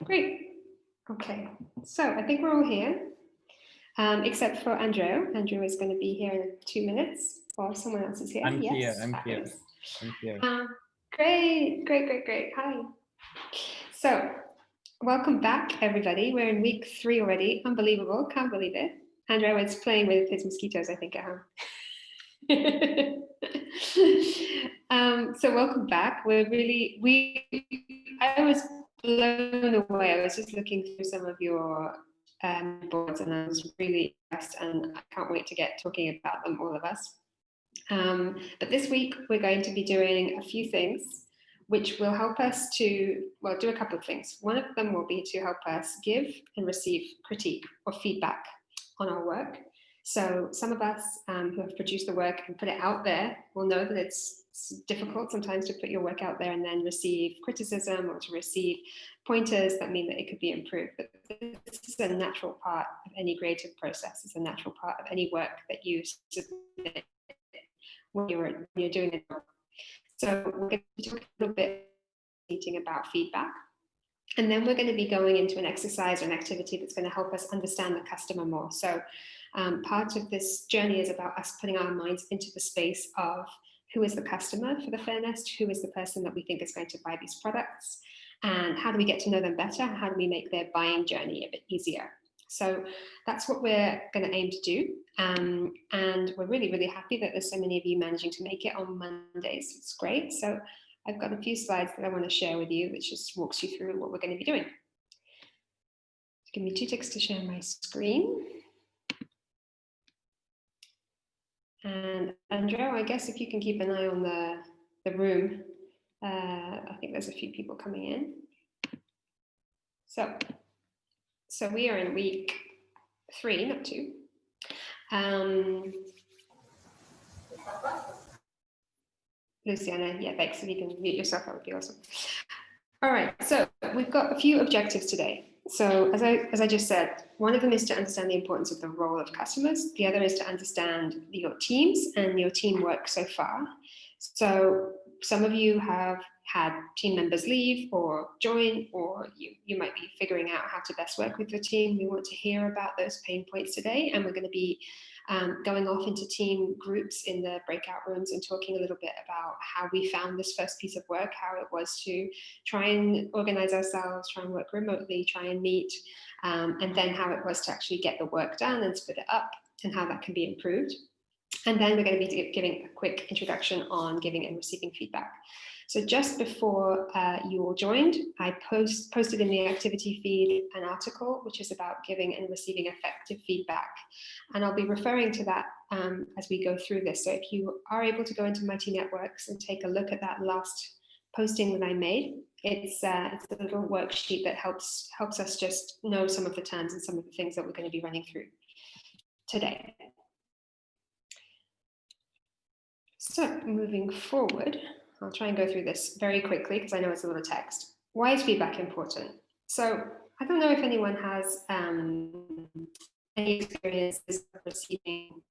Great. Okay, so I think we're all here, except for Andrew. Andrew is going to be here in 2 minutes, or someone else is here. I'm yes, here. I'm here. Great. Hi. So, welcome back, everybody. We're in week 3 already. Unbelievable. Can't believe it. Andrew is playing with his mosquitoes, I think, at home. So welcome back. I was blown away. I was just looking through some of your boards, and I was really impressed, and I can't wait to get talking about them, all of us. But this week we're going to be doing a few things which will help us to, well, do a couple of things. One of them will be to help us give and receive critique or feedback on our work. So some of us who have produced the work and put it out there will know that it's difficult sometimes to put your work out there and then receive criticism or to receive pointers that mean that it could be improved. But this is a natural part of any creative process. It's a natural part of any work that you submit when you're doing it. So we're going to be talking a little bit about feedback. And then we're going to be going into an exercise or an activity that's going to help us understand the customer more. So part of this journey is about us putting our minds into the space of who is the customer for the Fairnest, who is the person that we think is going to buy these products, and how do we get to know them better, how do we make their buying journey a bit easier. So that's what we're going to aim to do. And we're really, really happy that there's so many of you managing to make it on Mondays. It's great. So I've got a few slides that I want to share with you, which just walks you through what we're going to be doing. Give me 2 ticks to share my screen. And Andrew, I guess if you can keep an eye on the room, I think there's a few people coming in. So we are in week 3, not 2. Luciana, yeah, thanks. If you can mute yourself, that would be awesome. All right, so we've got a few objectives today. So as I just said, one of them is to understand the importance of the role of customers. The other is to understand your teams and your teamwork so far. So some of you have had team members leave or join, or you might be figuring out how to best work with your team. We want to hear about those pain points today, and we're going to be going off into team groups in the breakout rooms and talking a little bit about how we found this first piece of work, how it was to try and organize ourselves, try and work remotely, try and meet, and then how it was to actually get the work done and split it up and how that can be improved. And then we're going to be giving a quick introduction on giving and receiving feedback. So just before you all joined, I posted in the activity feed an article which is about giving and receiving effective feedback. And I'll be referring to that as we go through this. So if you are able to go into Mighty Networks and take a look at that last posting that I made, it's a little worksheet that helps us just know some of the terms and some of the things that we're going to be running through today. So moving forward, I'll try and go through this very quickly because I know it's a lot of text. Why is feedback important? So I don't know if anyone has any experiences of receiving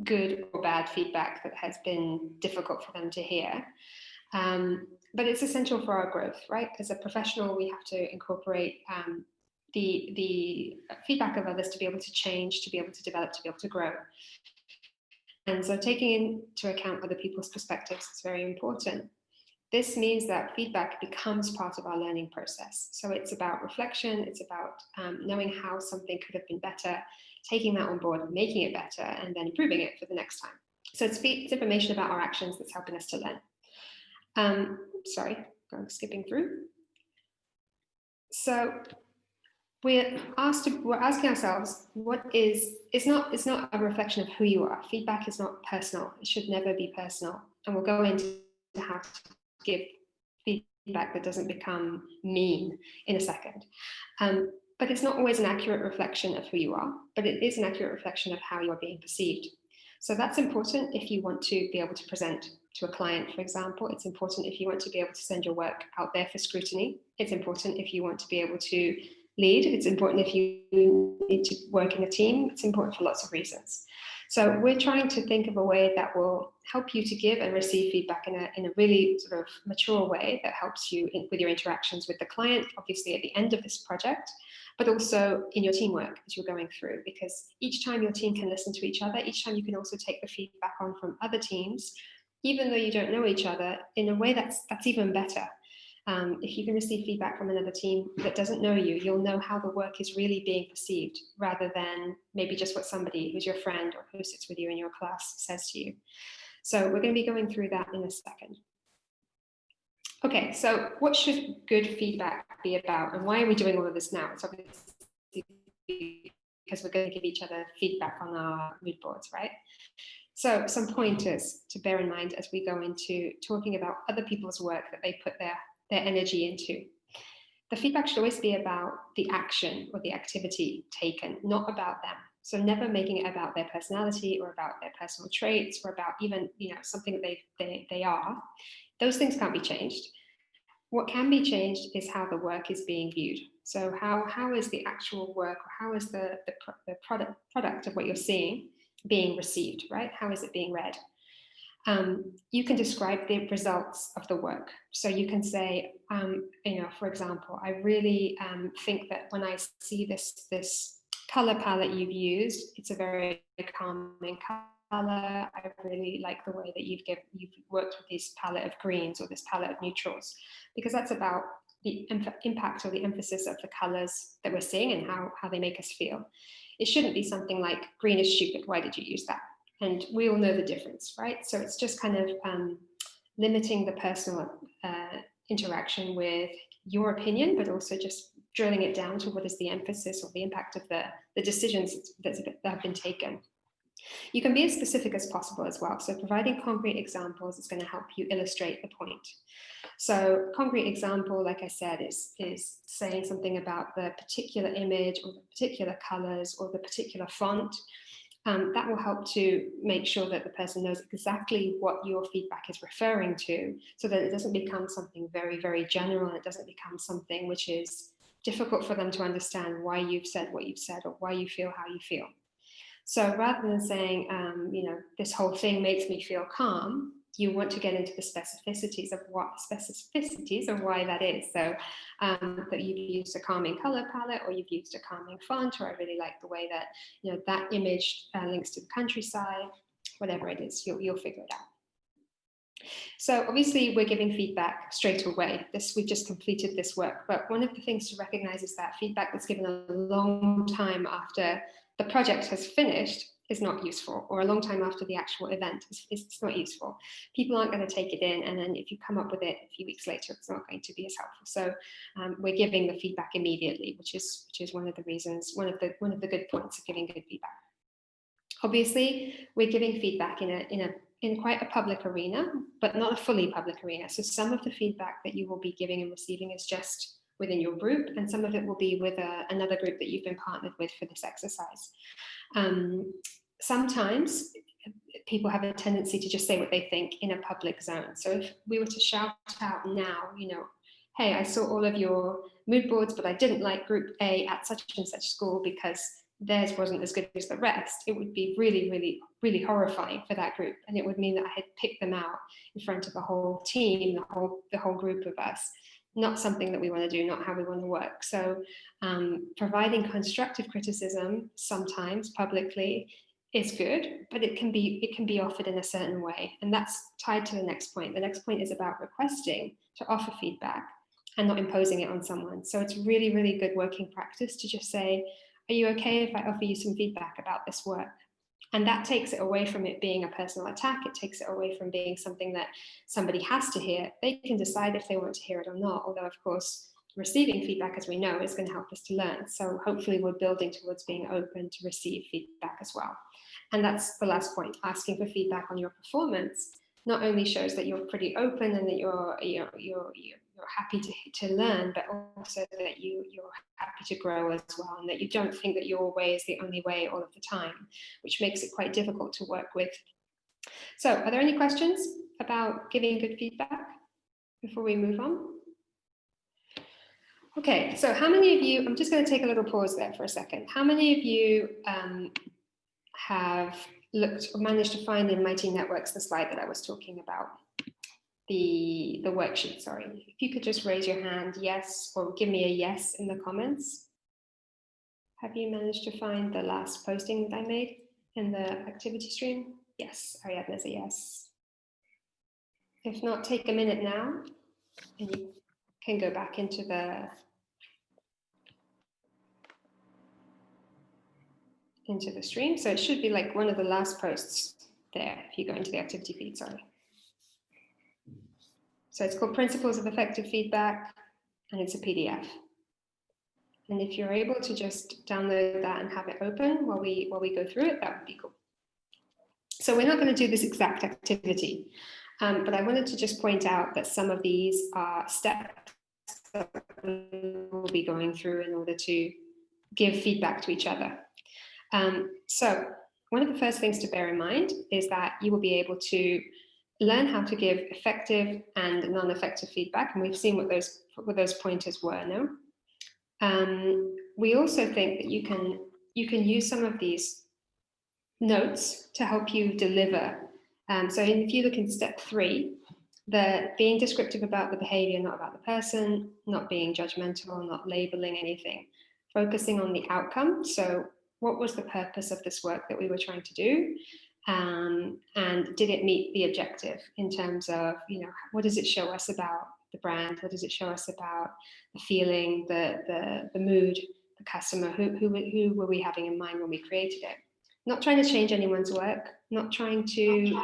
good or bad feedback that has been difficult for them to hear. But it's essential for our growth, right? As a professional, we have to incorporate the feedback of others to be able to change, to be able to develop, to be able to grow. And so taking into account other people's perspectives is very important. This means that feedback becomes part of our learning process. So it's about reflection, it's about knowing how something could have been better, taking that on board, making it better, and then improving it for the next time. So it's information about our actions that's helping us to learn. Sorry, I'm skipping through. So we're asking ourselves, it's not a reflection of who you are. Feedback is not personal. It should never be personal. And we'll go into how to give feedback that doesn't become mean in a second. But it's not always an accurate reflection of who you are, but it is an accurate reflection of how you're being perceived. So that's important if you want to be able to present to a client, for example. It's important if you want to be able to send your work out there for scrutiny. It's important if you want to be able to lead. It's important if you need to work in a team. It's important for lots of reasons. So we're trying to think of a way that will help you to give and receive feedback in a really sort of mature way that helps you with your interactions with the client, obviously at the end of this project, but also in your teamwork as you're going through, because each time your team can listen to each other, each time you can also take the feedback on from other teams, even though you don't know each other, in a way that's even better. If you can receive feedback from another team that doesn't know you, you'll know how the work is really being perceived, rather than maybe just what somebody who's your friend or who sits with you in your class says to you. So we're going to be going through that in a second. Okay, so what should good feedback be about, and why are we doing all of this now? It's obviously because we're going to give each other feedback on our mood boards, right? So some pointers to bear in mind as we go into talking about other people's work that they put their energy into. The feedback should always be about the action or the activity taken, not about them. So never making it about their personality or about their personal traits or about even, something that they are. Those things can't be changed. What can be changed is how the work is being viewed. So how is the actual work, or how is the product of what you're seeing being received, right? How is it being read? You can describe the results of the work. So you can say, for example, I really think that when I see this color palette you've used, it's a very calming color. I really like the way that you've worked with this palette of greens or this palette of neutrals, because that's about the impact or the emphasis of the colors that we're seeing and how they make us feel. It shouldn't be something like green is stupid, why did you use that? And we all know the difference, right? So it's just kind of limiting the personal interaction with your opinion, but also just drilling it down to what is the emphasis or the impact of the decisions that have been taken. You can be as specific as possible as well. So providing concrete examples is going to help you illustrate the point. So concrete example, like I said, is saying something about the particular image or the particular colors or the particular font. That will help to make sure that the person knows exactly what your feedback is referring to, so that it doesn't become something very, very general, and it doesn't become something which is difficult for them to understand why you've said what you've said or why you feel how you feel. So rather than saying, this whole thing makes me feel calm, you want to get into the specificities of why that is. So that you've used a calming color palette, or you've used a calming font, or I really like the way that that image links to the countryside. Whatever it is, you'll figure it out. So obviously we're giving feedback straight away. We've just completed this work, but one of the things to recognize is that feedback that's given a long time after the project has finished is not useful, or a long time after the actual event it's not useful. People aren't going to take it in, and then if you come up with it a few weeks later, it's not going to be as helpful. So we're giving the feedback immediately, which is one of the reasons, one of the good points of giving good feedback. Obviously, we're giving feedback in quite a public arena, but not a fully public arena. So some of the feedback that you will be giving and receiving is just within your group, and some of it will be with another group that you've been partnered with for this exercise. Sometimes people have a tendency to just say what they think in a public zone. So if we were to shout out now, hey, I saw all of your mood boards, but I didn't like group A at such and such school because theirs wasn't as good as the rest, it would be really, really, really horrifying for that group. And it would mean that I had picked them out in front of the whole team, the whole group of us. Not something that we want to do, not how we want to work. So providing constructive criticism sometimes publicly is good, but it can be offered in a certain way. And that's tied to the next point. The next point is about requesting to offer feedback and not imposing it on someone. So it's really, really good working practice to just say, are you okay if I offer you some feedback about this work? And that takes it away from it being a personal attack. It takes it away from being something that somebody has to hear. They can decide if they want to hear it or not, although of course, receiving feedback, as we know, is going to help us to learn. So hopefully we're building towards being open to receive feedback as well. And that's the last point. Asking for feedback on your performance not only shows that you're pretty open and that you're happy to learn, but also that you're happy to grow as well, and that you don't think that your way is the only way all of the time, which makes it quite difficult to work with. So are there any questions about giving good feedback before we move on? Okay, so how many of you, I'm just going to take a little pause there for a second. How many of you have looked or managed to find in Mighty Networks the slide that I was talking about, the worksheet, sorry. If you could just raise your hand, yes, or give me a yes in the comments. Have you managed to find the last posting that I made in the activity stream? Yes, Ariadna's a yes. If not, take a minute now and you can go back into the stream. So it should be like one of the last posts there if you go into the activity feed, sorry. So it's called Principles of Effective Feedback and it's a PDF. And if you're able to just download that and have it open while we go through it, that would be cool. So we're not going to do this exact activity, but I wanted to just point out that some of these are steps that we'll be going through in order to give feedback to each other. So one of the first things to bear in mind is that you will be able to learn how to give effective and non-effective feedback, and we've seen what those pointers were now. We also think that you can use some of these notes to help you deliver. So if you look in step 3, the being descriptive about the behavior, not about the person, not being judgmental, not labeling anything, focusing on the outcome. So what was the purpose of this work that we were trying to do? And did it meet the objective in terms of, what does it show us about the brand? What does it show us about the feeling, the mood, the customer? Who were we having in mind when we created it? Not trying to change anyone's work, not trying to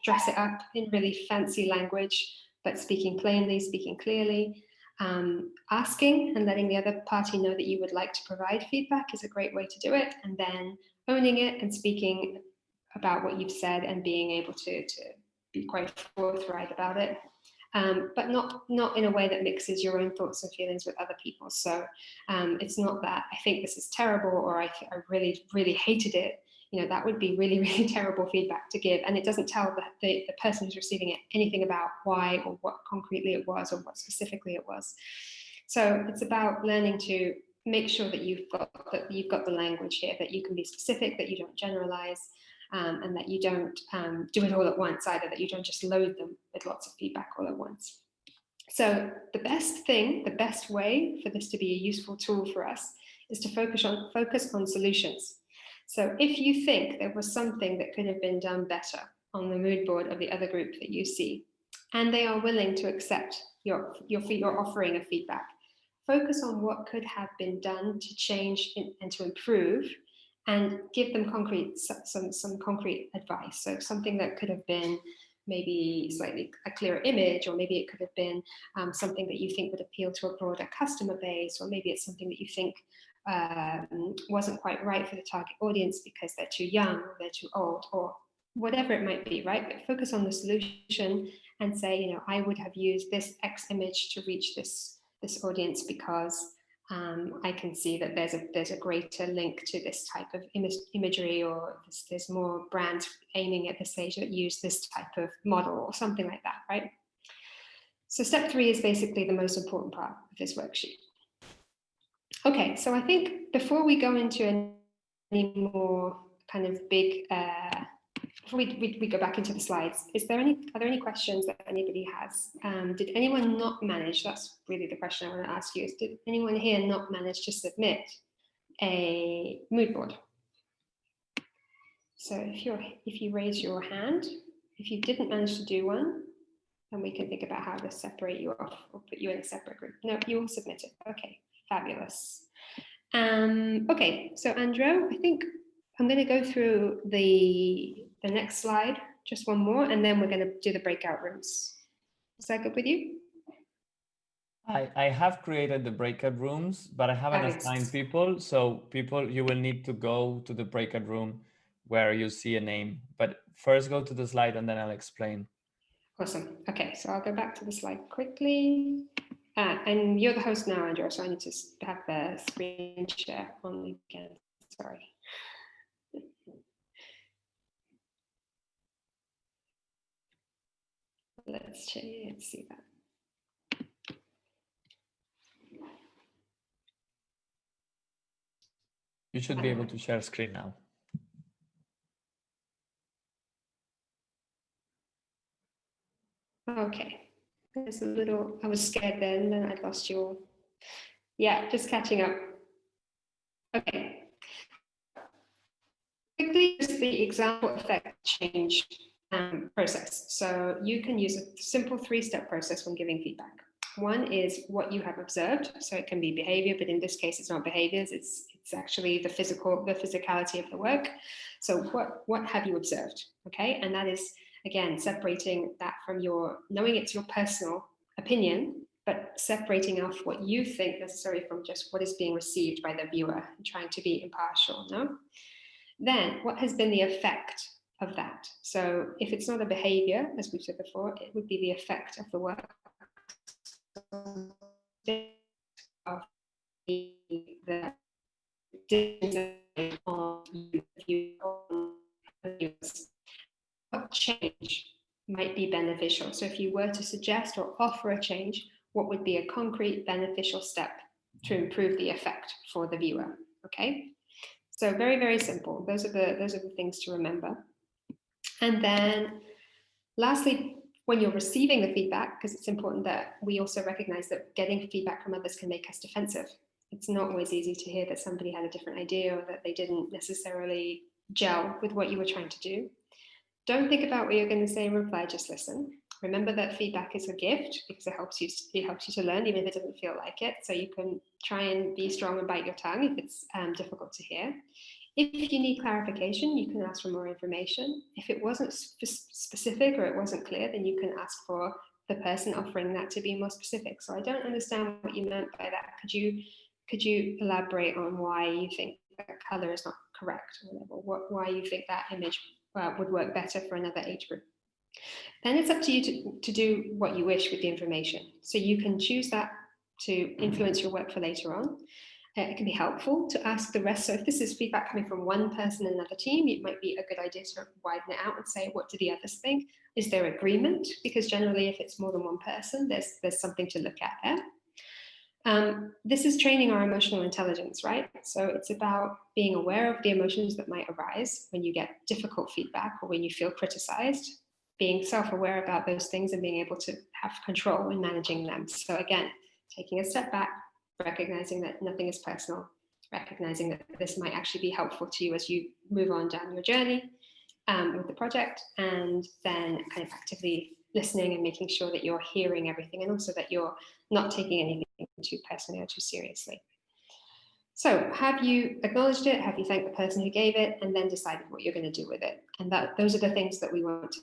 dress it up in really fancy language, but speaking plainly, speaking clearly. Asking and letting the other party know that you would like to provide feedback is a great way to do it, and then owning it and speaking about what you've said and being able to be quite forthright about it, but not in a way that mixes your own thoughts and feelings with other people's. So it's not that I think this is terrible or I really, really hated it. That would be really, really terrible feedback to give, and it doesn't tell the person who's receiving it anything about why or what concretely it was or what specifically it was. So it's about learning to make sure that you've got the language here, that you can be specific, that you don't generalize, and that you don't do it all at once either, that you don't just load them with lots of feedback all at once. So the best way for this to be a useful tool for us is to focus on solutions. So if you think there was something that could have been done better on the mood board of the other group that you see, and they are willing to accept your offering of feedback, focus on what could have been done to change and to improve, and give them some concrete advice. So something that could have been maybe slightly a clearer image, or maybe it could have been something that you think would appeal to a broader customer base, or maybe it's something that you think wasn't quite right for the target audience because they're too young or they're too old, or whatever it might be, right? But focus on the solution and say, I would have used this X image to reach this audience because I can see that there's a greater link to this type of imagery, or there's more brands aiming at this age that use this type of model or something like that, right? So step 3 is basically the most important part of this worksheet. Okay, so I think before we go into any more kind of big, before we go back into the slides, are there any questions that anybody has? Did anyone not manage, that's really the question I want to ask you, is did anyone here not manage to submit a mood board? So if you raise your hand, if you didn't manage to do one, then we can think about how to separate you off or put you in a separate group. No, you all submitted. Okay, fabulous. Okay, so Andrew, I think I'm going to go through the next slide, just one more, and then we're going to do the breakout rooms. Is that good with you? I have created the breakout rooms, but I haven't assigned people. So you will need to go to the breakout room where you see a name. But first go to the slide and then I'll explain. Awesome. Okay, so I'll go back to the slide quickly. And you're the host now, Andrew, so I need to have the screen share on again. Sorry. Let's see that. You should be able to share screen now. Okay. There's a little, I was scared then I lost you all. Yeah, just catching up. Okay. Quickly, just the example effect change process. So you can use a simple 3-step process when giving feedback. One is what you have observed. So it can be behavior, but in this case, it's not behaviors. It's actually the physicality of the work. So what have you observed? Okay, and that is, again, separating that from knowing it's your personal opinion, but separating off what you think necessarily from just what is being received by the viewer and trying to be impartial, no? Then what has been the effect of that? So if it's not a behavior, as we've said before, it would be the effect of the work. Of the what change might be beneficial? So if you were to suggest or offer a change, what would be a concrete beneficial step to improve the effect for the viewer? Okay, so very, very simple. Those are the things to remember. And then lastly, when you're receiving the feedback, because it's important that we also recognize that getting feedback from others can make us defensive. It's not always easy to hear that somebody had a different idea or that they didn't necessarily gel with what you were trying to do. Don't think about what you're going to say in reply, just listen. Remember that feedback is a gift because it helps you to learn, even if it doesn't feel like it. So you can try and be strong and bite your tongue if it's difficult to hear. If you need clarification, you can ask for more information. If it wasn't specific or it wasn't clear, then you can ask for the person offering that to be more specific. So I don't understand what you meant by that. Could you elaborate on why you think that color is not correct, or why you think that image would work better for another age group? Then it's up to you to do what you wish with the information. So you can choose that to influence your work for later on. It can be helpful to ask the rest. So if this is feedback coming from one person in another team, it might be a good idea to widen it out and say, what do the others think? Is there agreement? Because generally, if it's more than one person, there's something to look at there. This is training our emotional intelligence, right? So it's about being aware of the emotions that might arise when you get difficult feedback or when you feel criticized, being self-aware about those things and being able to have control in managing them. So again, taking a step back, recognizing that nothing is personal, recognizing that this might actually be helpful to you as you move on down your journey with the project, and then kind of actively listening and making sure that you're hearing everything and also that you're not taking anything too personally or too seriously. So have you acknowledged it? Have you thanked the person who gave it and then decided what you're going to do with it? And those are the things that we want to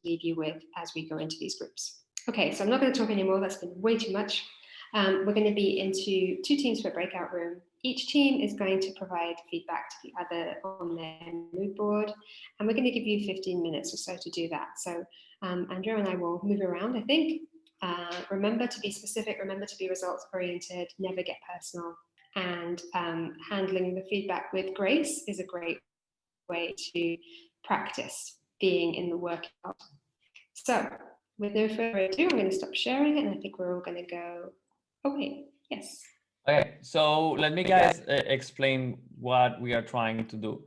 leave you with as we go into these groups. Okay, so I'm not going to talk anymore. That's been way too much. We're going to be into 2 teams per breakout room. Each team is going to provide feedback to the other on their mood board, and we're going to give you 15 minutes or so to do that. So Andrew and I will move around, I think. Remember to be specific, remember to be results oriented, never get personal, and handling the feedback with grace is a great way to practice being in the workout. So with no further ado, I'm going to stop sharing, and I think we're all going to go. Oh, wait, yes. Okay, so let me guys explain what we are trying to do.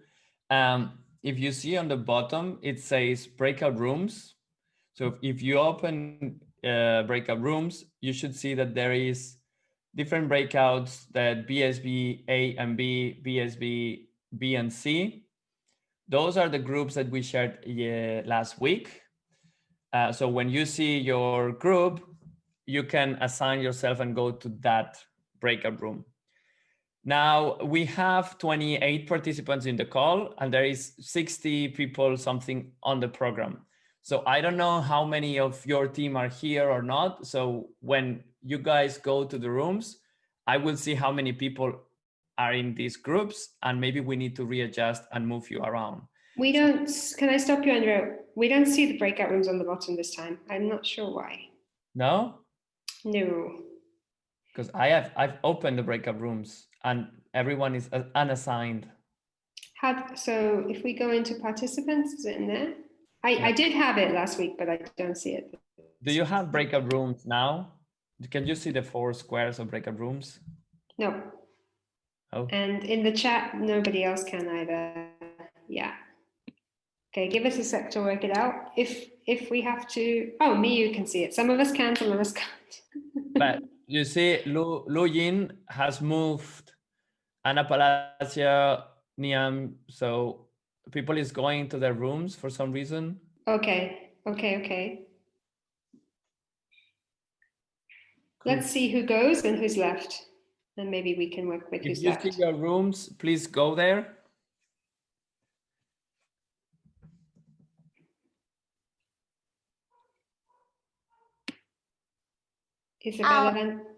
If you see on the bottom, it says breakout rooms. So if you open breakout rooms, you should see that there is different breakouts, that BSB A and B, BSB B and C. Those are the groups that we shared last week. So when you see your group, you can assign yourself and go to that breakout room. Now we have 28 participants in the call and there is 60 people something on the program. So I don't know how many of your team are here or not. So when you guys go to the rooms, I will see how many people are in these groups and maybe we need to readjust and move you around. We don't, can I stop you, Andrew? We don't see the breakout rooms on the bottom this time. I'm not sure why. No? No. Because I've opened the breakout rooms and everyone is unassigned. So if we go into participants, is it in there? I did have it last week, but I don't see it. Do you have breakout rooms now? Can you see the 4 squares of breakout rooms? No. Oh. And in the chat, nobody else can either. Yeah. Okay, give us a sec to work it out. If we have to, oh, you can see it. Some of us can, some of us can't. But you see, Lu Yin has moved Ana Palacia, Niam, so people is going to their rooms for some reason. Okay. Let's see who goes and who's left. And maybe we can work with who's left. If you see your rooms, please go there. Isabella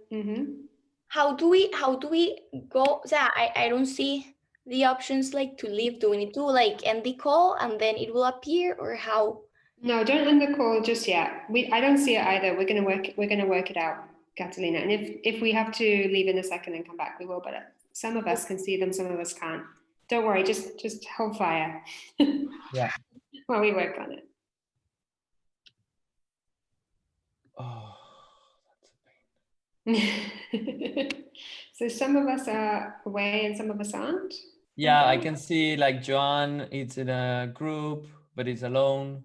then. How do we go? Yeah, I don't see the options like to leave. Do we need to like end the call and then it will appear, or how? No, don't end the call just yet. I don't see it either. We're gonna work it out, Catalina. And if we have to leave in a second and come back, we will. But some of us can see them, some of us can't. Don't worry, just hold fire. Yeah. While we work on it. Oh, that's a pain. So some of us are away and some of us aren't. Yeah, I can see like Joan, it's in a group, but it's alone.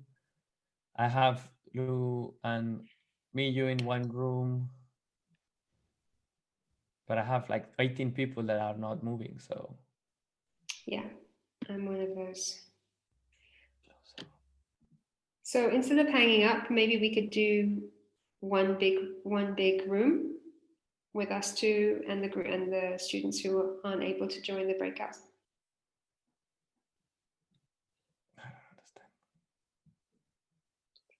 I have Lu and you in one room, but I have like 18 people that are not moving, so. Yeah, I'm one of those. So instead of hanging up, maybe we could do one big room with us two and the group and the students who aren't able to join the breakouts.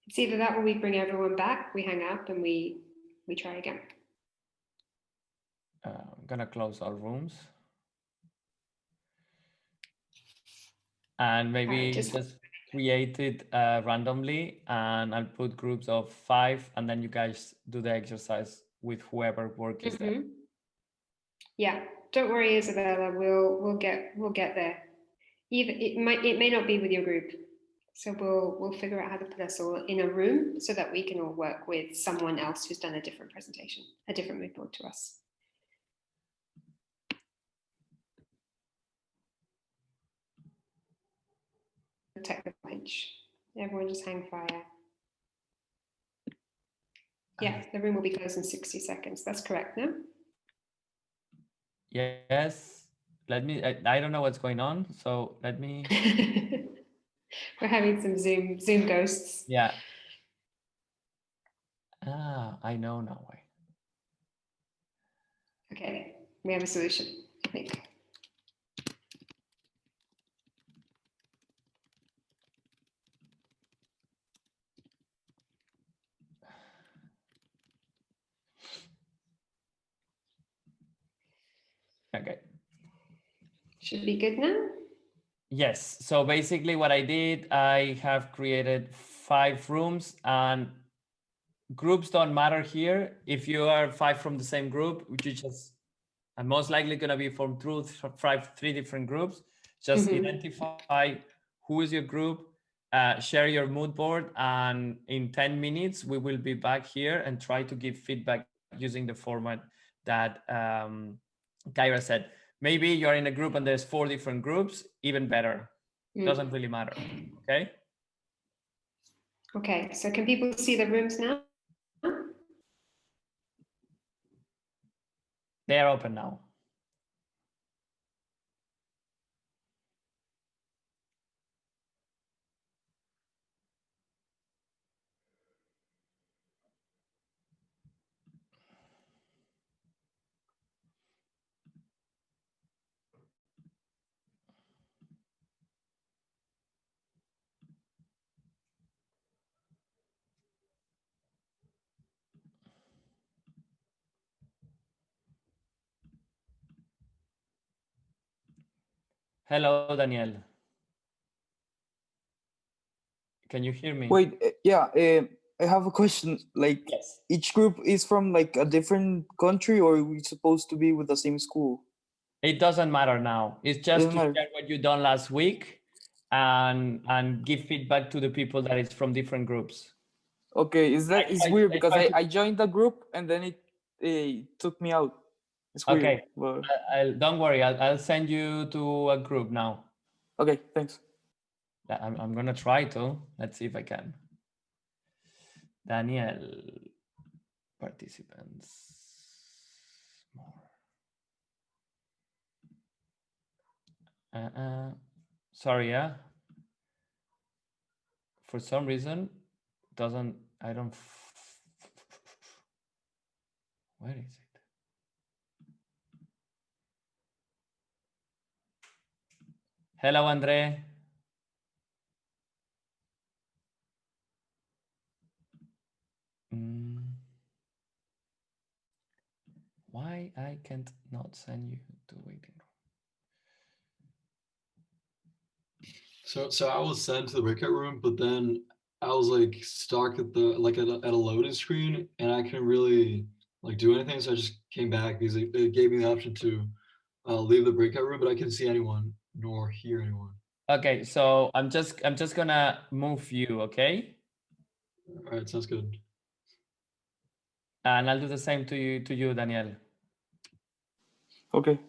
It's either that or we bring everyone back, we hang up and we try again. I'm gonna close all rooms. And maybe just create it randomly, and I'll put groups of 5, and then you guys do the exercise with whoever work is there. Yeah, don't worry, Isabella. We'll get there. Even it may not be with your group, so we'll figure out how to put us all in a room so that we can all work with someone else who's done a different presentation, a different mood board to us. Technical bench. Everyone just hang fire. Yeah, the room will be closed in 60 seconds. That's correct, no? Yes. Let me, I don't know what's going on, so let me. We're having some Zoom ghosts. Yeah. I know now why. Okay, we have a solution, I think. Okay. Should be good now? Yes. So basically what I did, I have created 5 rooms, and groups don't matter here. If you are 5 from the same group, which you just are most likely going to be from 3 different groups, just identify who is your group, share your mood board, and in 10 minutes, we will be back here and try to give feedback using the format that Kyra said. Maybe you're in a group and there's 4 different groups, even better. Doesn't really matter, okay? Okay, so can people see the rooms now? They are open now. Hello, Daniel. Can you hear me? Wait, yeah, I have a question. Like, yes. Each group is from like a different country, or are we supposed to be with the same school? It doesn't matter now. It's just to share what you done last week and give feedback to the people that is from different groups. Okay, it's weird because I joined the group and then it took me out. It's weird. Okay, but... don't worry. I'll send you to a group now. Okay, thanks. I'm gonna try to. Let's see if I can. Daniel, participants, more. Sorry, yeah. For some reason, I don't. Where is it? Hello, Andre. Why I can't not send you to waiting room? So I was sent to the breakout room, but then I was like stuck at the at a loading screen, and I couldn't really like do anything. So I just came back because it gave me the option to leave the breakout room, but I couldn't see anyone nor hear anyone. Okay, so I'm just gonna move you. Okay. All right, sounds good. And I'll do the same to you, Daniel. Okay.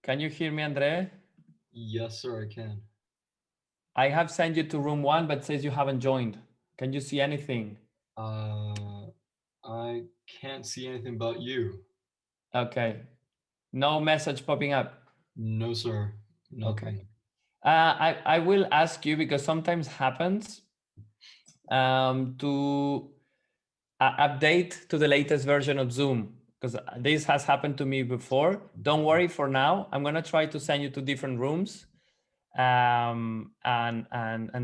Can you hear me, Andre? Yes, sir, I can. I have sent you to room 1, but says you haven't joined. Can you see anything? I can't see anything about you. Okay. No message popping up? No, sir. Nothing. Okay. I will ask you, because sometimes happens, to update to the latest version of Zoom, because this has happened to me before. Don't worry for now. I'm going to try to send you to different rooms and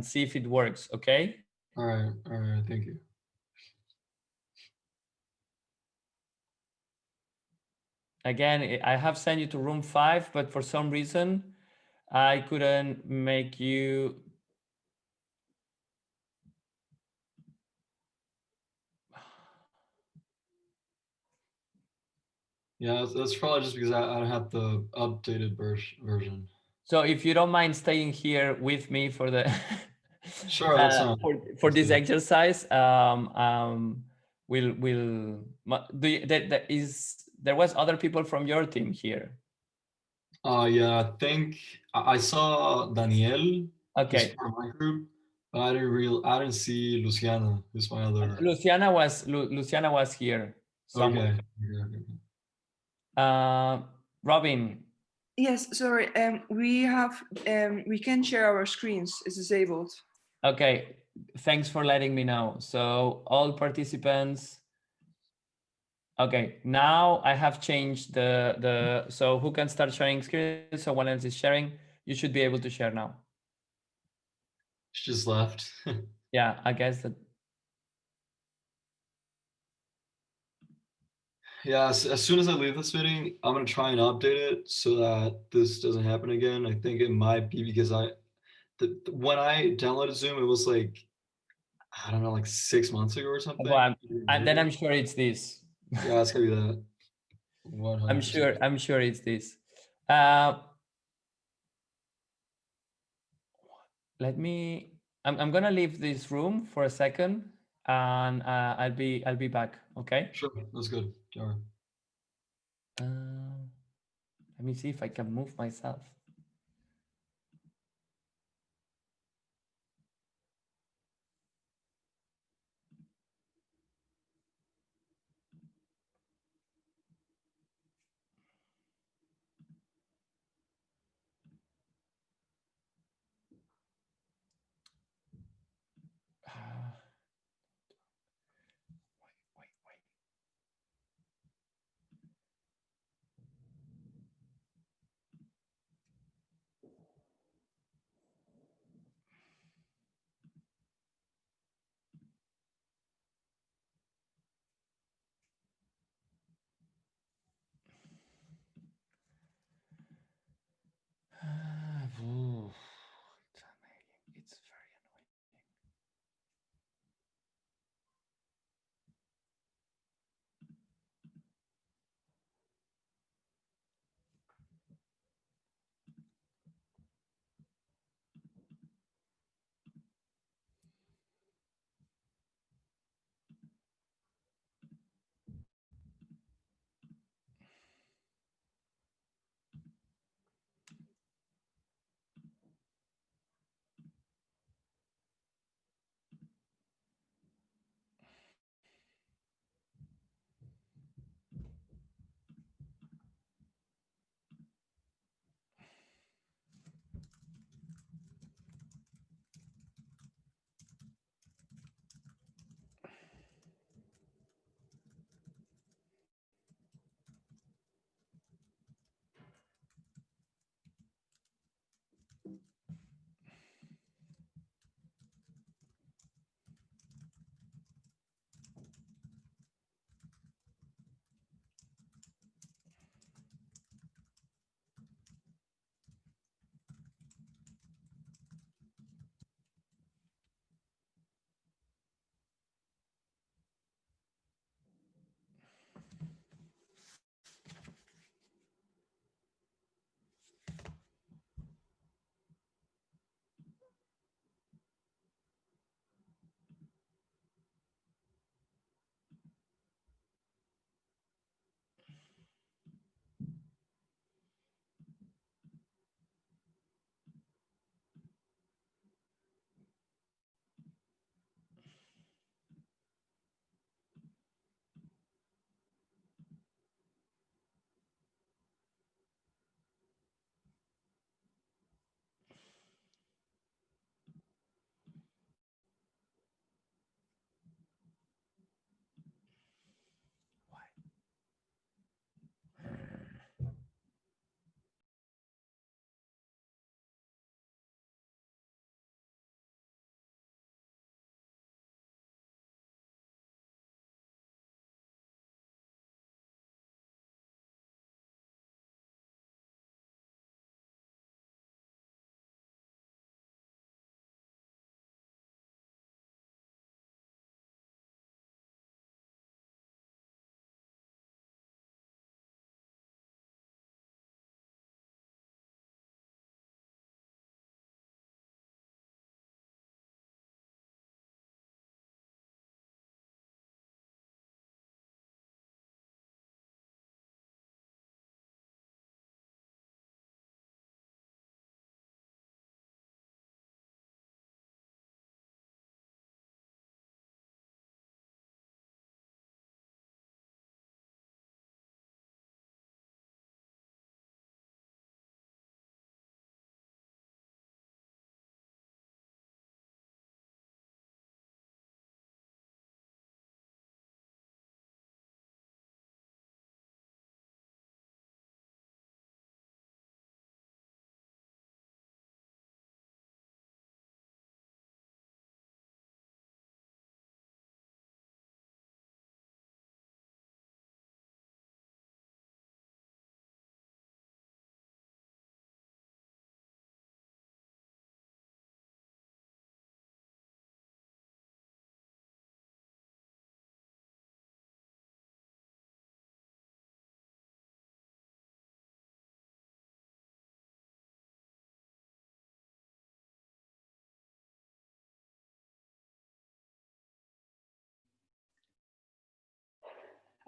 see if it works. Okay. All right. Thank you. Again, I have sent you to room 5, but for some reason, I couldn't make you. Yeah, that's probably just because I don't have the updated version. So if you don't mind staying here with me for the Sure, that's fine. for this exercise, we'll do you, there was other people from your team here? Yeah, I think I saw Daniel. Okay. He's part of my group, but I didn't see Luciana, who's my other. Luciana was here somewhere. Okay. Robin. Yes, sorry. We can share our screens. It's disabled. Okay, thanks for letting me know. So all participants. Okay, now I have changed so who can start sharing screen? Someone else is sharing. You should be able to share now. She just left. Yeah, I guess that. Yeah, as soon as I leave this meeting, I'm gonna try and update it so that this doesn't happen again. I think it might be because when I downloaded Zoom, it was like, I don't know, like 6 months ago or something. Well, and then I'm sure it's this. Yeah, it's gonna be that. 100%. I'm sure it's this. I'm gonna leave this room for a second, and I'll be back. Okay. Sure, that's good. All right. Let me see if I can move myself.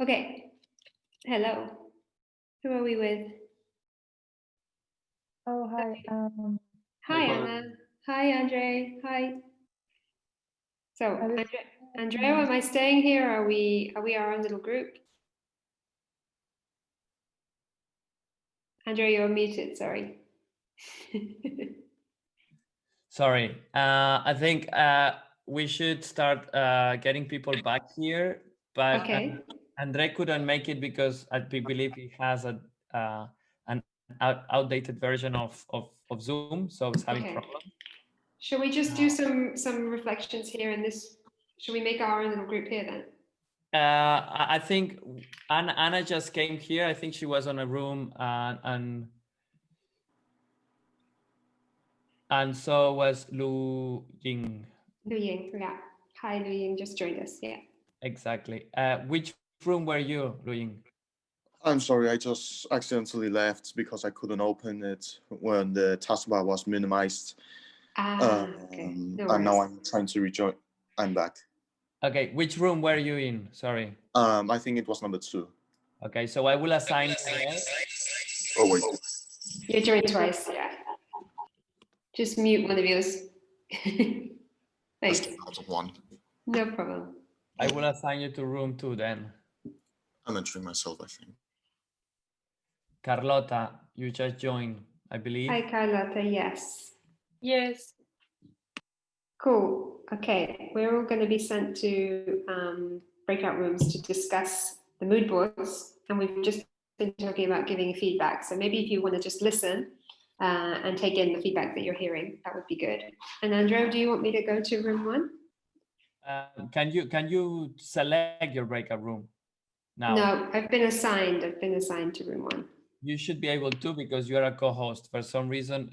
Okay. Hello. Who are we with? Oh, hi. Hi, Anna. Hi, Andre. Hi. So, Andrea, am I staying here? Are we our own little group? Andrea, you're muted. Sorry. Sorry. I think we should start getting people back here, but Okay. Andre couldn't make it because I believe he has an outdated version of Zoom, so it's having problems. Shall we just do some reflections here in this? Should we make our own little group here then? I think Anna just came here. I think she was on a room and so was Lu Ying. Lu Ying, yeah. Hi, Lu Ying just joined us, yeah. Exactly. Which room were you, Lu Ying? I'm sorry, I just accidentally left because I couldn't open it when the taskbar was minimized. Okay. No and now worries. I'm trying to rejoin. I'm back. Okay, which room were you in? Sorry. I think it was number 2. Okay, so I will assign you there. Oh, wait. You joined twice, yeah. Just mute one of yours. Thanks. Out of 1. No problem. I will assign you to room 2 then. I'm entering myself, I think. Carlota, you just joined, I believe. Hi, Carlotta, yes. Yes. Cool. Okay, we're all going to be sent to breakout rooms to discuss the mood boards, and we've just been talking about giving feedback. So maybe if you want to just listen and take in the feedback that you're hearing, that would be good. And Andrew, do you want me to go to room 1? Can you select your breakout room now? No, I've been assigned to room 1. You should be able to because you are a co-host. For some reason,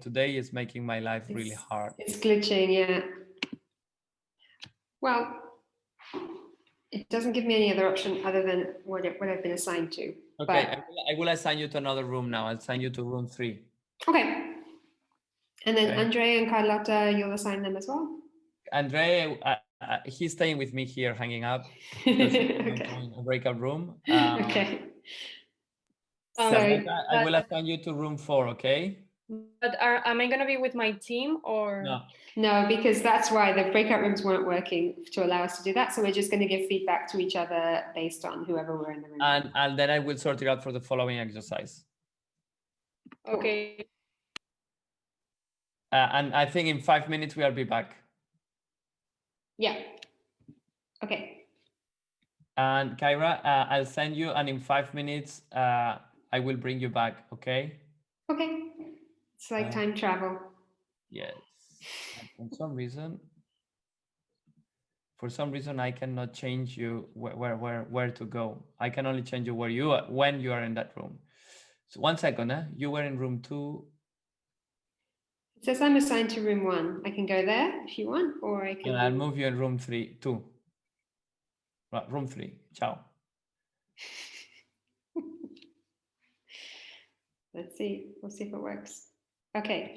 today is making my life really hard. It's glitching, yeah. Well, it doesn't give me any other option other than what I've been assigned to. Okay, but... I will assign you to another room now. I'll assign you to room 3. Okay. And then Okay. Andre and Carlotta, you'll assign them as well? Andre, he's staying with me here, hanging out. Okay. A breakout room. Okay. I will assign you to room 4, okay? But am I going to be with my team or? No, because that's why the breakout rooms weren't working to allow us to do that. So we're just going to give feedback to each other based on whoever we're in the room. And then I will sort it out for the following exercise. Okay. And I think in 5 minutes we'll be back. Yeah. Okay. And Kyra, I'll send you, and in 5 minutes, I will bring you back, okay? Okay. It's like time travel. Yes. And for some reason, I cannot change you where to go. I can only change you when you are in that room. So 1 second, you were in room 2. It says I'm assigned to room 1. I can go there if you want, or I can. And I'll move you in room 2. Right, room 3. Ciao. Let's see. We'll see if it works. Okay.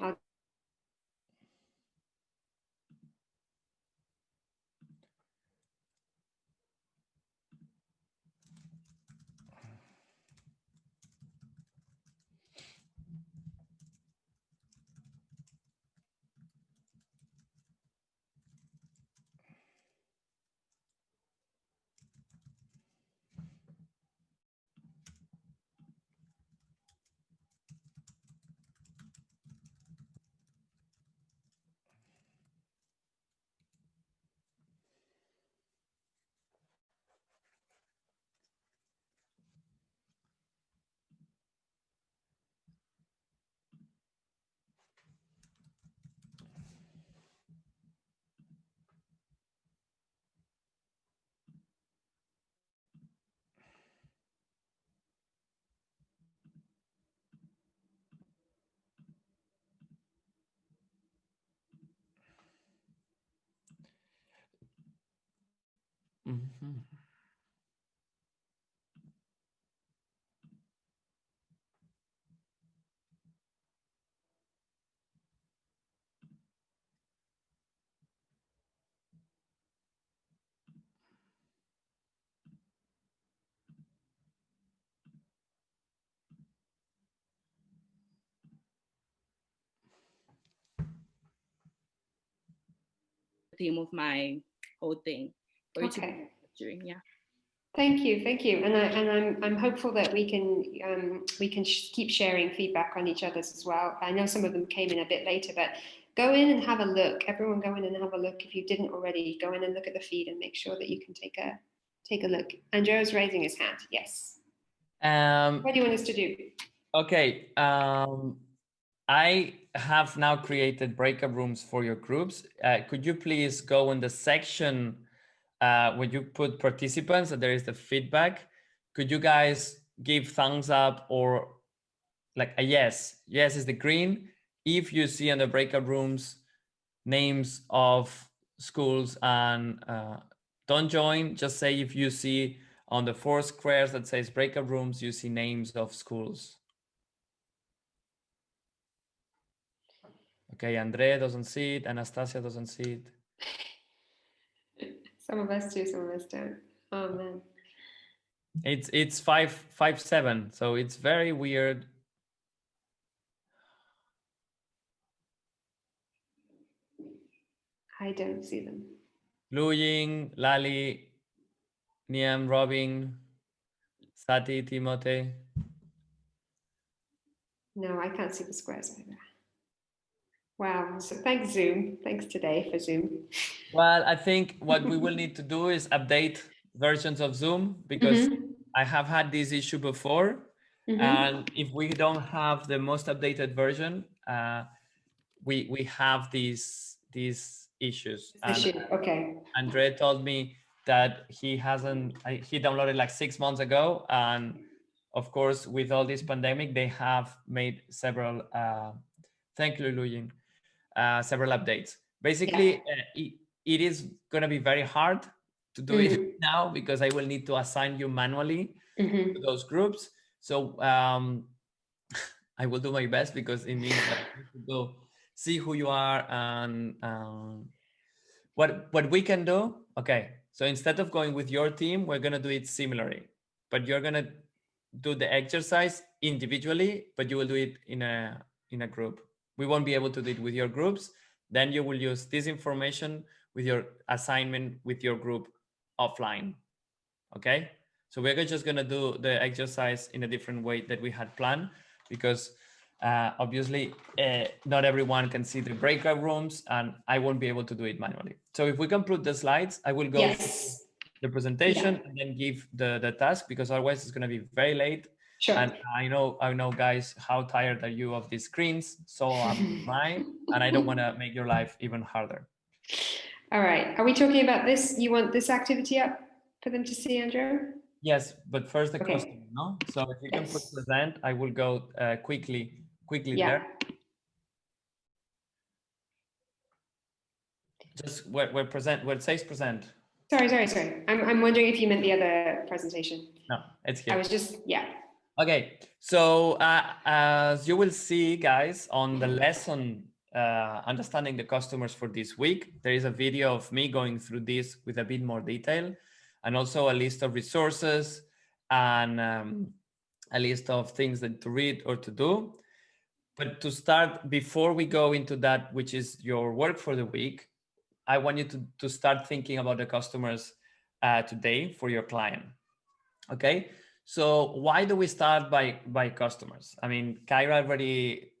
Mm-hmm. theme of my whole thing. For it to be capturing, yeah. Thank you, and I'm hopeful that we can keep sharing feedback on each other's as well. I know some of them came in a bit later, but go in and have a look. Everyone, go in and have a look. If you didn't already, go in and look at the feed and make sure that you can take a look. Andrea's raising his hand. Yes. What do you want us to do? Okay. I have now created breakout rooms for your groups. Could you please go in the section when you put participants and there is the feedback? Could you guys give thumbs up or like a yes? Yes is the green. If you see in the breakout rooms names of schools and don't join, just say if you see on the 4 squares that says breakout rooms, you see names of schools. Okay, Andrea doesn't see it, Anastasia doesn't see it. Some of us do, some of us don't. Oh man. It's 557, so it's very weird. I don't see them. Lu Ying, Lali, Niam, Robin, Sati, Timothy. No, I can't see the squares either. Wow, so thanks Zoom. Thanks today for Zoom. Well, I think what we will need to do is update versions of Zoom because I have had this issue before. And if we don't have the most updated version, we have these issues. Okay. Andre told me that he downloaded like 6 months ago, and of course with all this pandemic they have made several thank you, Luying, several updates. Basically, it is going to be very hard to do it now because I will need to assign you manually to those groups. So I will do my best because it means that I need to go see who you are and what we can do. Okay, so instead of going with your team, we're going to do it similarly, but you're going to do the exercise individually, but you will do it in a group. We won't be able to do it with your groups. Then you will use this information with your assignment with your group offline. Okay, so we're just going to do the exercise in a different way that we had planned because obviously not everyone can see the breakout rooms and I won't be able to do it manually. So if we can put the slides, I will go through the presentation and then give the task because otherwise it's going to be very late. Sure. And I know guys, how tired are you of these screens? So am I, and I don't want to make your life even harder. All right, are we talking about this? You want this activity up for them to see, Andrew? Yes, but first the customer, no? So if you can put present, I will go quickly there. Just where it says present. Sorry. I'm wondering if you meant the other presentation. No, it's here. I was just, Okay, so as you will see, guys, on the lesson, understanding the customers for this week, there is a video of me going through this with a bit more detail, and also a list of resources and a list of things that to read or to do. But to start, before we go into that, which is your work for the week, I want you to start thinking about the customers today for your client. Okay, so why do we start by customers? I mean, Kyra already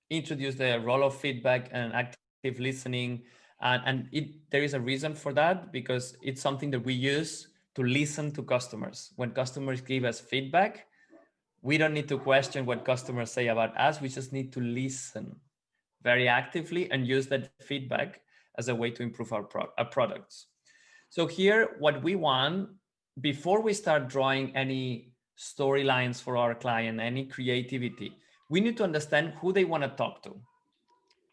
introduced the role of feedback and active listening, and there is a reason for that because it's something that we use to listen to customers. When customers give us feedback, we don't need to question what customers say about us. We just need to listen very actively and use that feedback as a way to improve our products. So here, what we want, before we start drawing any storylines for our client, any creativity, we need to understand who they want to talk to.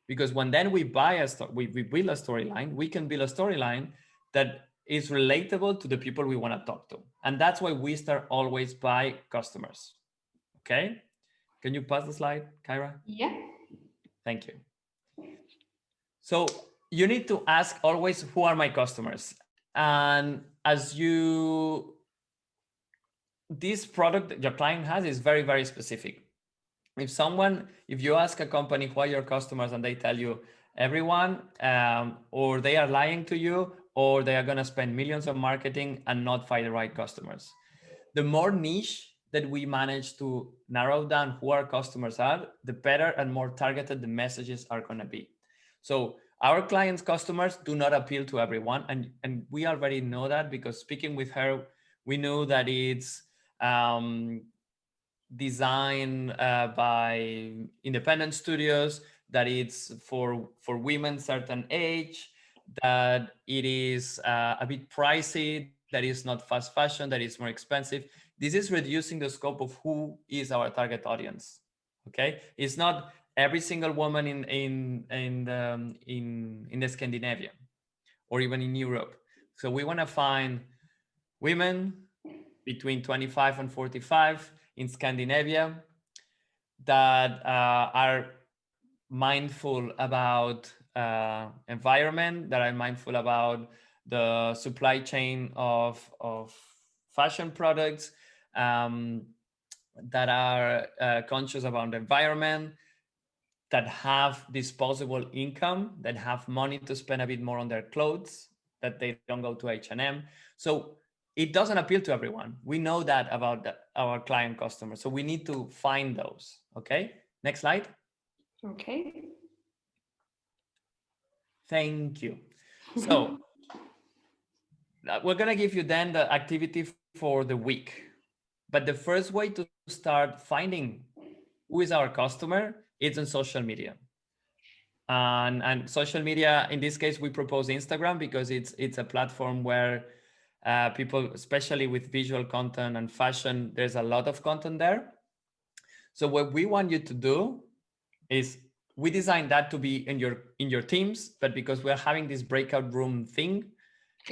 Because when then we build a storyline, we can build a storyline that is relatable to the people we want to talk to. And that's why we start always by customers. Okay? Can you pass the slide, Kyra? Yeah. Thank you. So you need to ask always, who are my customers? And this product that your client has is very, very specific. If you ask a company who are your customers and they tell you everyone, or they are lying to you, or they are going to spend millions on marketing and not find the right customers. The more niche that we manage to narrow down who our customers are, the better and more targeted the messages are going to be. So our clients' customers do not appeal to everyone. And we already know that, because speaking with her, we knew that it's designed by independent studios, that it's for women certain age, that it is a bit pricey, that is not fast fashion, that is more expensive. This is reducing the scope of who is our target audience. Okay, it's not every single woman in the Scandinavia or even in Europe. So we want to find women between 25 and 45 in Scandinavia that are mindful about environment, that are mindful about the supply chain of fashion products, that are conscious about the environment, that have disposable income, that have money to spend a bit more on their clothes, that they don't go to H&M. So it doesn't appeal to everyone. We know that about our client customers. So we need to find those. Okay, next slide. Okay. Thank you. So we're going to give you then the activity for the week. But the first way to start finding who is our customer is on social media. And social media, in this case, we propose Instagram because it's a platform where people, especially with visual content and fashion, there's a lot of content there. So what we want you to do is, we designed that to be in your teams, but because we're having this breakout room thing,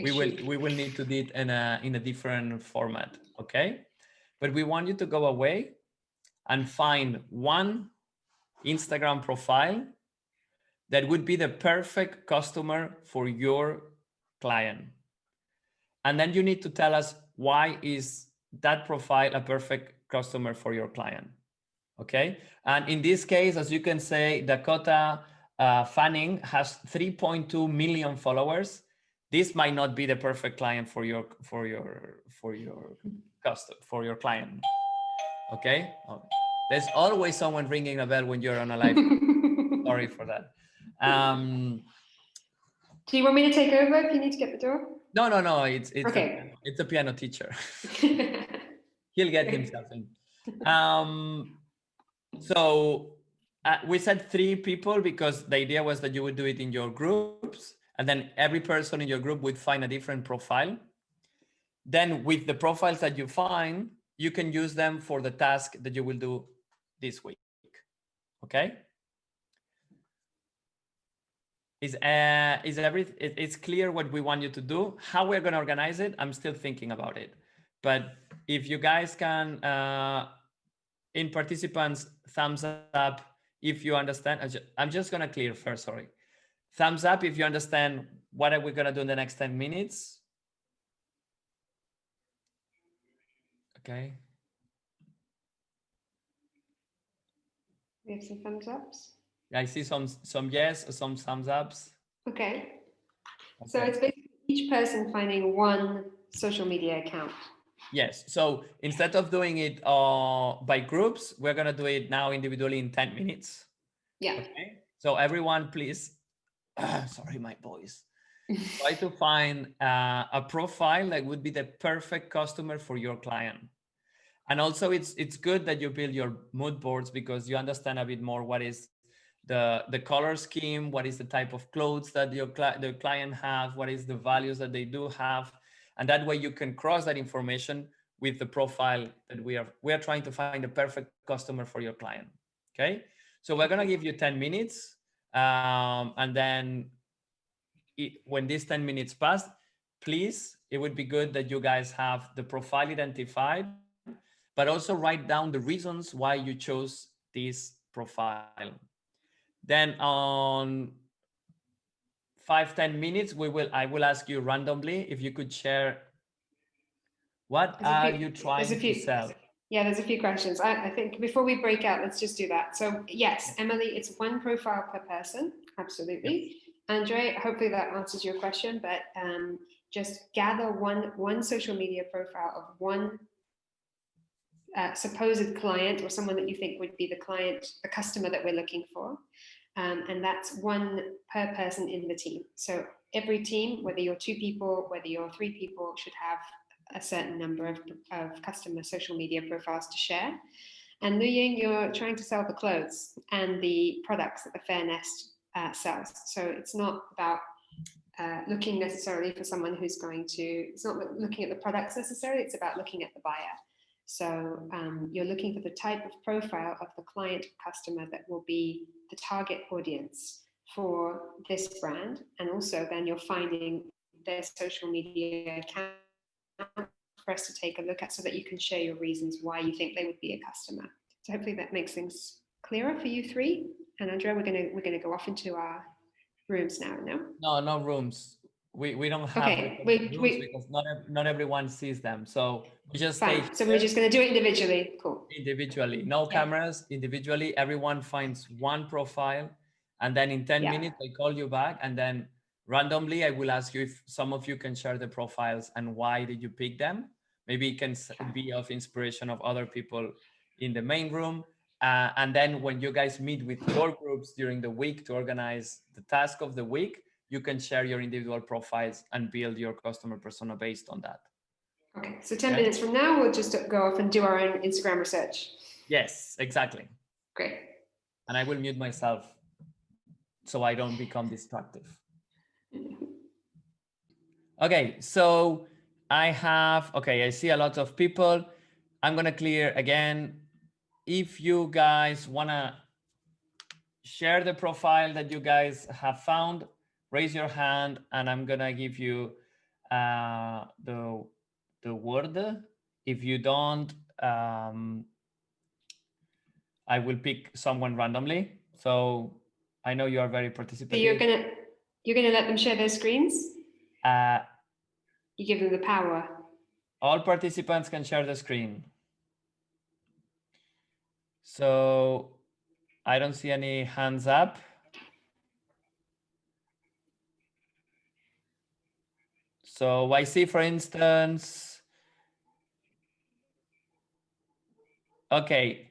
we will need to do it in a different format. Okay, but we want you to go away and find one Instagram profile that would be the perfect customer for your client. And then you need to tell us, why is that profile a perfect customer for your client? Okay. And in this case, as you can say, Dakota Fanning has 3.2 million followers. This might not be the perfect client for your client. Okay. There's always someone ringing a bell when you're on a live. Sorry for that. Do you want me to take over if you need to get the door? No. It's okay. It's a piano teacher. He'll get himself in. So we said 3 people because the idea was that you would do it in your groups, and then every person in your group would find a different profile. Then with the profiles that you find, you can use them for the task that you will do this week. Okay? It's clear what we want you to do. How we're going to organize it, I'm still thinking about it. But if you guys can, in participants, thumbs up if you understand. I'm just going to clear first, sorry. Thumbs up if you understand what are we going to do in the next 10 minutes. Okay. We have some thumbs ups. I see some yes, some thumbs ups. Okay. So it's basically each person finding one social media account. Yes. So instead of doing it by groups, we're going to do it now individually in 10 minutes. Yeah. Okay. So everyone, please, sorry, my voice. Try to find a profile that would be the perfect customer for your client. And also it's good that you build your mood boards because you understand a bit more what is the color scheme, what is the type of clothes that the client have, what is the values that they do have. And that way you can cross that information with the profile that we are trying to find the perfect customer for your client. Okay. So we're going to give you 10 minutes. And then when these 10 minutes pass, please, it would be good that you guys have the profile identified, but also write down the reasons why you chose this profile. Then on 5-10 minutes, I will ask you randomly if you could share what are you trying to sell. Yeah, there's a few questions. I think before we break out, let's just do that. So yes, Emily, it's one profile per person. absolutely. Andre, hopefully that answers your question, but just gather one social media profile of one supposed client or someone that you think would be the client, the customer that we're looking for. And that's one per person in the team. So every team, whether you're 2 people, whether you're 3 people, should have a certain number of customer social media profiles to share. And Lu Ying, you're trying to sell the clothes and the products that the Fair Nest sells. So it's not about looking necessarily for someone who's going to, it's not looking at the products necessarily, it's about looking at the buyer. So you're looking for the type of profile of the client or customer that will be the target audience for this brand. And also then you're finding their social media account for us to take a look at so that you can share your reasons why you think they would be a customer. So hopefully that makes things clearer for you 3. And Andrea, we're gonna go off into our rooms now, no? No rooms. We don't have rooms because not everyone sees them. So we just stay. So we're just going to do it individually. Cool. Individually, no cameras. Individually, everyone finds one profile, and then in 10 minutes I call you back, and then randomly I will ask you if some of you can share the profiles and why did you pick them. Maybe it can be of inspiration of other people in the main room. And then when you guys meet with your groups during the week to organize the task of the week, you can share your individual profiles and build your customer persona based on that. Okay, so 10 minutes from now, we'll just go off and do our own Instagram research. Yes, exactly. Great. And I will mute myself so I don't become distractive. Okay, so I see a lot of people. I'm gonna clear again. If you guys wanna share the profile that you guys have found, raise your hand and I'm gonna give you the word. If you don't, I will pick someone randomly. So I know you are very participative. So you're gonna let them share their screens? You give them the power. All participants can share the screen. So I don't see any hands up. So I see, for instance, okay.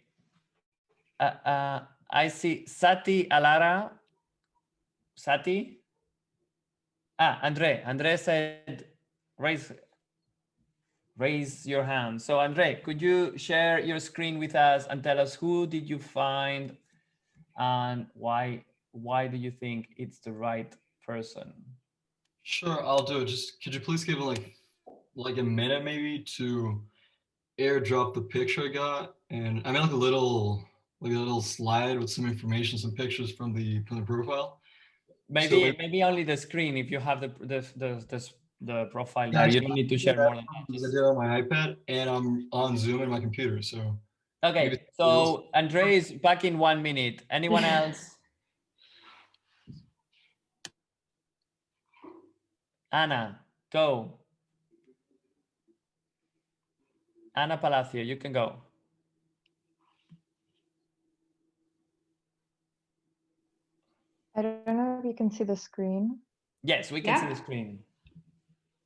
I see Sati Alara. Sati? Andre said, raise your hand. So Andre, could you share your screen with us and tell us who did you find and why do you think it's the right person? Sure, I'll do it. Just could you please give it like a minute maybe to airdrop the picture I got, and I made like a little slide with some information, some pictures from the profile. Maybe only the screen if you have the profile there. You don't need to share more than that. I did it on my iPad and I'm on Zoom in my computer. So okay, so Andre is back in 1 minute. Anyone else? Anna, go. Anna Palacio, you can go. I don't know if you can see the screen. Yes, we can see the screen.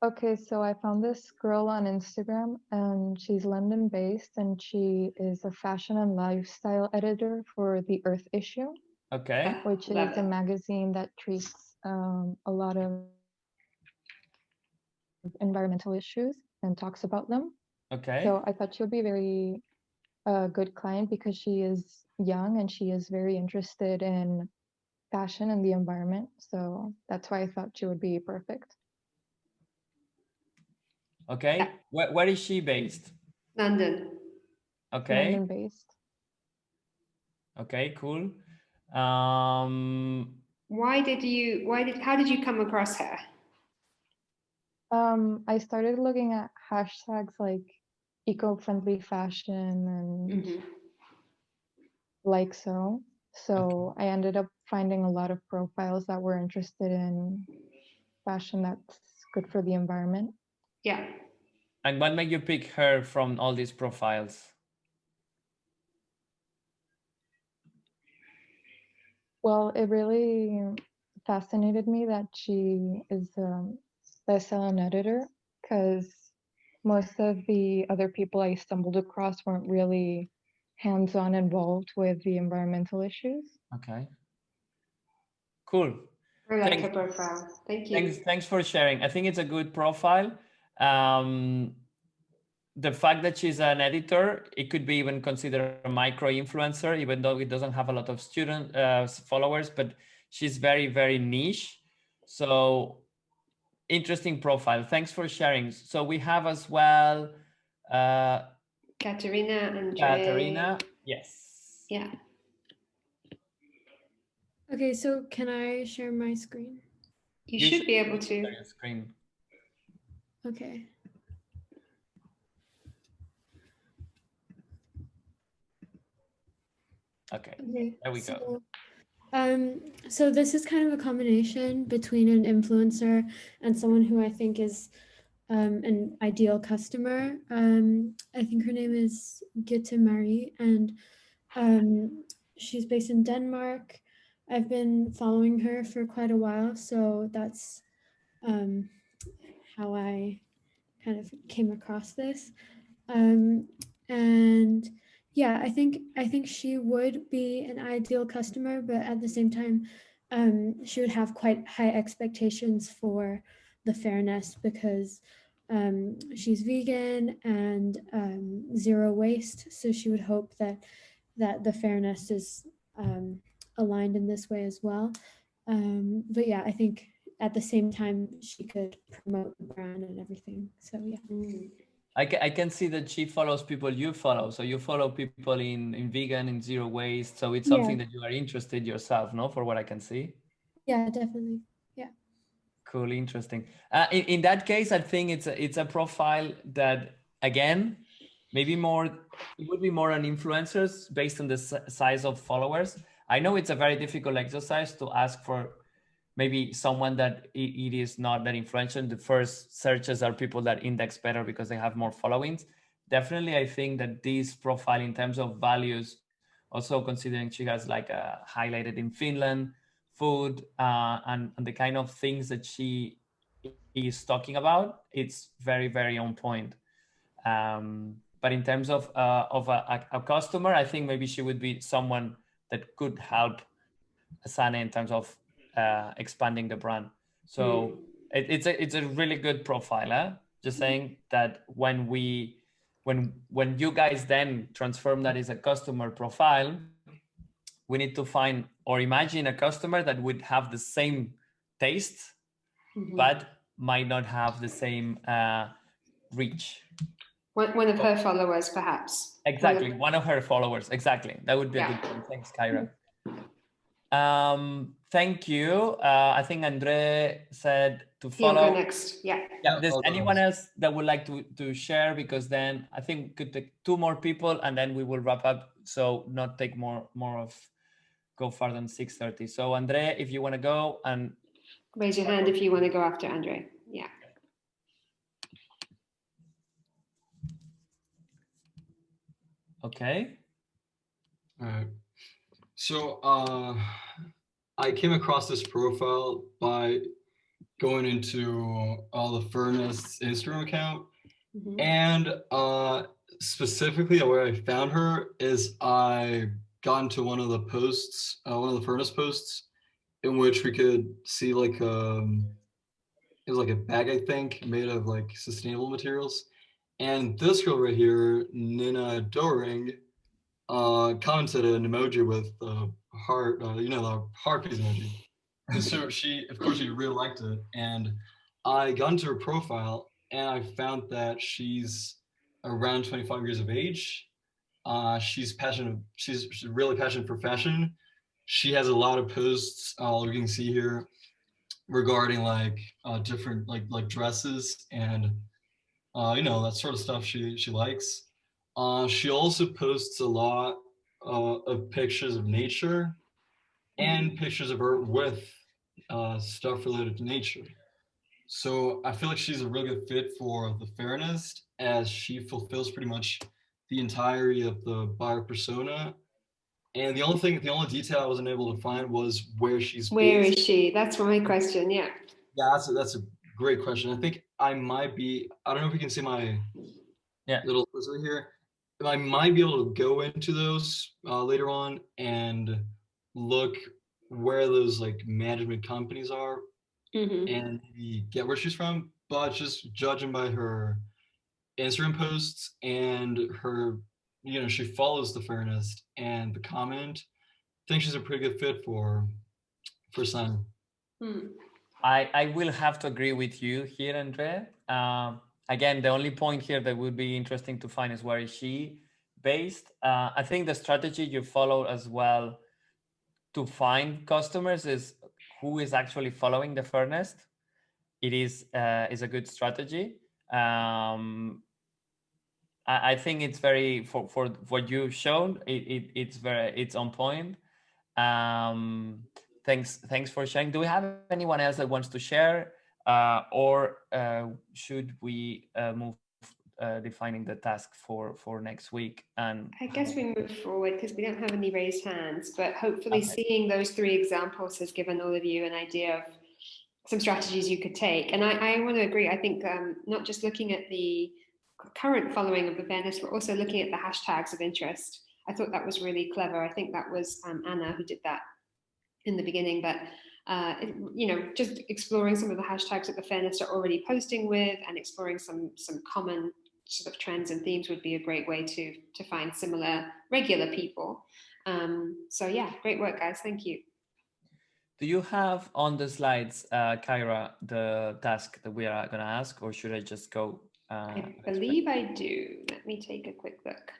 Okay, so I found this girl on Instagram and she's London based and she is a fashion and lifestyle editor for The Earth Issue. Okay. Which is a magazine that treats a lot of environmental issues and talks about them. Okay. So I thought she would be very good client because she is young and she is very interested in fashion and the environment. So that's why I thought she would be perfect. Okay. Where is she based? London. Okay. London based. Okay, cool. How did you come across her? I started looking at hashtags like eco-friendly fashion and like so. So I ended up finding a lot of profiles that were interested in fashion that's good for the environment. Yeah. And what made you pick her from all these profiles? Well, it really fascinated me that she is a best-selling editor, because most of the other people I stumbled across weren't really hands-on involved with the environmental issues. Okay. Cool. I like her profile. Thank you. Thanks for sharing. I think it's a good profile. The fact that she's an editor, it could be even considered a micro influencer, even though it doesn't have a lot of student followers, but she's very, very niche. So interesting profile. Thanks for sharing. So we have as well Katerina and Katerina. Yes. Yeah. Okay, so can I share my screen? You should be able to. Share your screen. Okay. Okay. Okay. There we go. So this is kind of a combination between an influencer and someone who I think is an ideal customer. I think her name is Gitte Marie, and she's based in Denmark. I've been following her for quite a while, so that's how I kind of came across this. And yeah, I think she would be an ideal customer, but at the same time, she would have quite high expectations for the fairness, because she's vegan and zero waste. So she would hope that the fairness is aligned in this way as well. But yeah, I think at the same time she could promote the brand and everything. So yeah. I can see that she follows people you follow. So you follow people in vegan, in zero waste. So it's something that you are interested yourself, no? For what I can see. Yeah, definitely. Yeah. Cool, interesting. In that case, I think it's a profile that, again, maybe it would be more on influencers based on the size of followers. I know it's a very difficult exercise to ask for maybe someone that it is not that influential. The first searches are people that index better because they have more followings. Definitely, I think that this profile in terms of values, also considering she has like highlighted in Finland, food and the kind of things that she is talking about, it's very, very on point. But in terms of a customer, I think maybe she would be someone that could help Sane in terms of expanding the brand. So it's a really good profile. Eh? Just saying that when you guys then transform that as a customer profile, we need to find or imagine a customer that would have the same taste, but might not have the same reach. One of her followers, perhaps. Exactly, one of her followers. Exactly, that would be a good point. Thanks, Kyra. Thank you. I think Andre said to follow. He'll go next. Yeah. Does anyone else that would like to share? Because then I think we could take two more people and then we will wrap up. So not take more of go farther than 6:30. So Andre, if you want to go and raise your hand if you want to go after Andre. Yeah. Okay. All right. So I came across this profile by going into the Furnace Instagram account. And specifically where I found her is I got into one of the posts, one of the Furnace posts, in which we could see like it was like a bag, I think, made of like sustainable materials. And this girl right here, Nina Doring, commented an emoji with the heart, the heart face emoji. And so she, of course, she really liked it. And I got into her profile and I found that she's around 25 years of age. She's passionate. She's really passionate for fashion. She has a lot of posts, you can see here, regarding like different like dresses and that sort of stuff she likes. She also posts a lot of pictures of nature and pictures of her with stuff related to nature. So I feel like she's a really good fit for the Fairness, as she fulfills pretty much the entirety of the buyer persona. And the only detail I wasn't able to find was where she's Where based. is she? That's my question. Yeah. Yeah, that's a great question. I think I might be. I don't know if you can see my little wizard here. I might be able to go into those later on and look where those like management companies are and maybe get where she's from. But just judging by her Instagram posts and her, she follows the Fairness and the comment. I think she's a pretty good fit for Simon. I will have to agree with you here, Andre. Again, the only point here that would be interesting to find is where is she based. I think the strategy you follow as well to find customers is who is actually following the Fairness. It is a good strategy. I think it's very for what you've shown. It's on point. Thanks for sharing. Do we have anyone else that wants to share, or should we move defining the task for next week? And I guess we move forward because we don't have any raised hands, but hopefully seeing those 3 examples has given all of you an idea of some strategies you could take. And I want to agree. I think not just looking at the current following of the Fairness, but also looking at the hashtags of interest. I thought that was really clever. I think that was Anna who did that in the beginning, but just exploring some of the hashtags that the Fairness are already posting with and exploring some common sort of trends and themes would be a great way to find similar regular people. So yeah, great work, guys. Thank you. Do you have on the slides, Kyra, the task that we are going to ask, or should I just go? I believe I do. Let me take a quick look.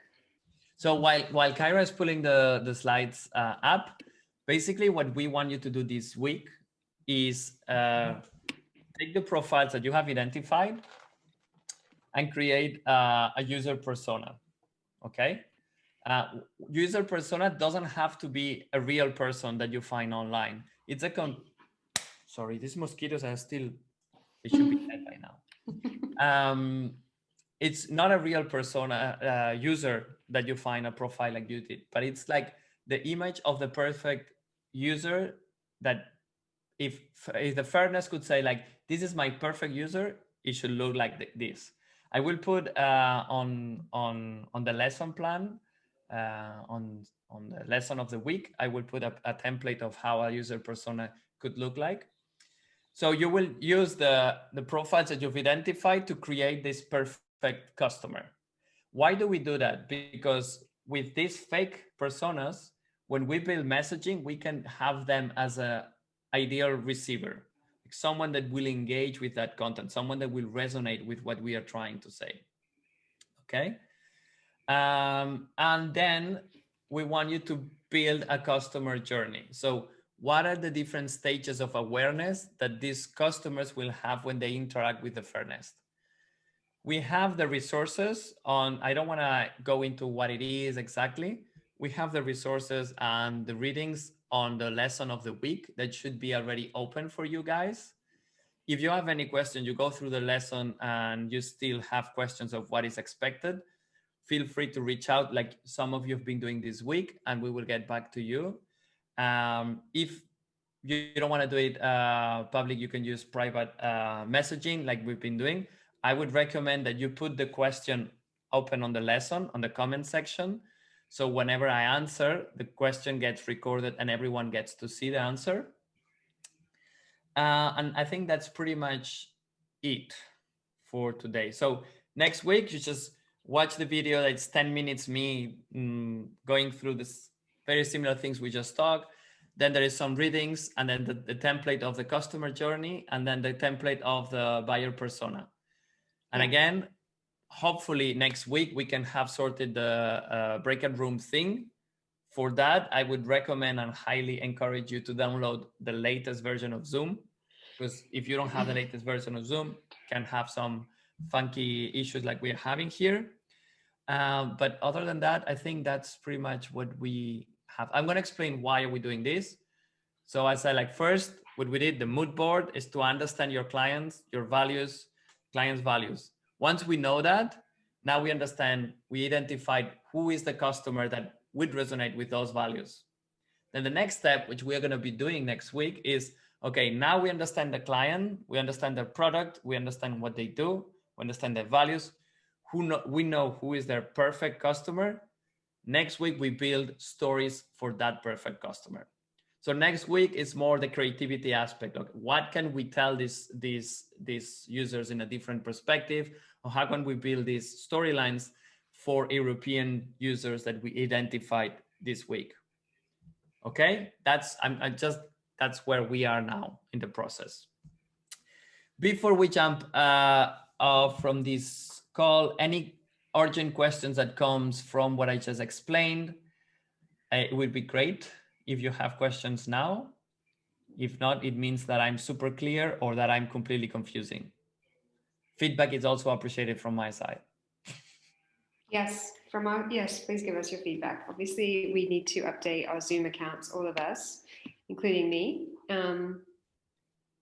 So while Kyra is pulling the slides up, basically what we want you to do this week is take the profiles that you have identified and create a user persona, okay? User persona doesn't have to be a real person that you find online. It's sorry, these mosquitoes are still, they should be dead by now. It's not a real persona user that you find a profile like you did, but it's like the image of the perfect user that if the Fairness could say like, this is my perfect user, it should look like this. I will put on the lesson plan, on the lesson of the week, I will put a template of how a user persona could look like. So you will use the profiles that you've identified to create this perfect customer. Why do we do that? Because with these fake personas, when we build messaging, we can have them as an ideal receiver, like someone that will engage with that content, someone that will resonate with what we are trying to say. Okay. And then we want you to build a customer journey. So what are the different stages of awareness that these customers will have when they interact with the Fairness? We have the resources on, I don't want to go into what it is exactly. We have the resources and the readings on the lesson of the week that should be already open for you guys. If you have any questions, you go through the lesson and you still have questions of what is expected, feel free to reach out like some of you have been doing this week, and we will get back to you. If you don't want to do it public, you can use private messaging like we've been doing. I would recommend that you put the question open on the lesson, on the comment section. So whenever I answer, the question gets recorded and everyone gets to see the answer. And I think that's pretty much it for today. So next week, you just watch the video. It's 10 minutes, me going through this very similar things we just talked. Then there is some readings, and then the template of the customer journey, and then the template of the buyer persona. And again, hopefully next week we can have sorted the breakout room thing. For that, I would recommend and highly encourage you to download the latest version of Zoom, because if you don't have the latest version of Zoom, you can have some funky issues like we're having here. But other than that, I think that's pretty much what we have. I'm going to explain why are we doing this. So I said, like, first, what we did, the mood board is to understand your clients, your values, clients' values. Once we know that, now we understand, we identified who is the customer that would resonate with those values. Then the next step, which we are going to be doing next week, is, okay, now we understand the client, we understand their product, we understand what they do, we understand their values, we know who is their perfect customer. Next week, we build stories for that perfect customer. So next week is more the creativity aspect. Like, what can we tell these users in a different perspective? Or how can we build these storylines for European users that we identified this week? Okay, that's where we are now in the process. Before we jump off from this call, any urgent questions that comes from what I just explained, it would be great if you have questions now. If not, it means that I'm super clear or that I'm completely confusing. Feedback is also appreciated from my side. Yes, yes, please give us your feedback. Obviously, we need to update our Zoom accounts, all of us, including me.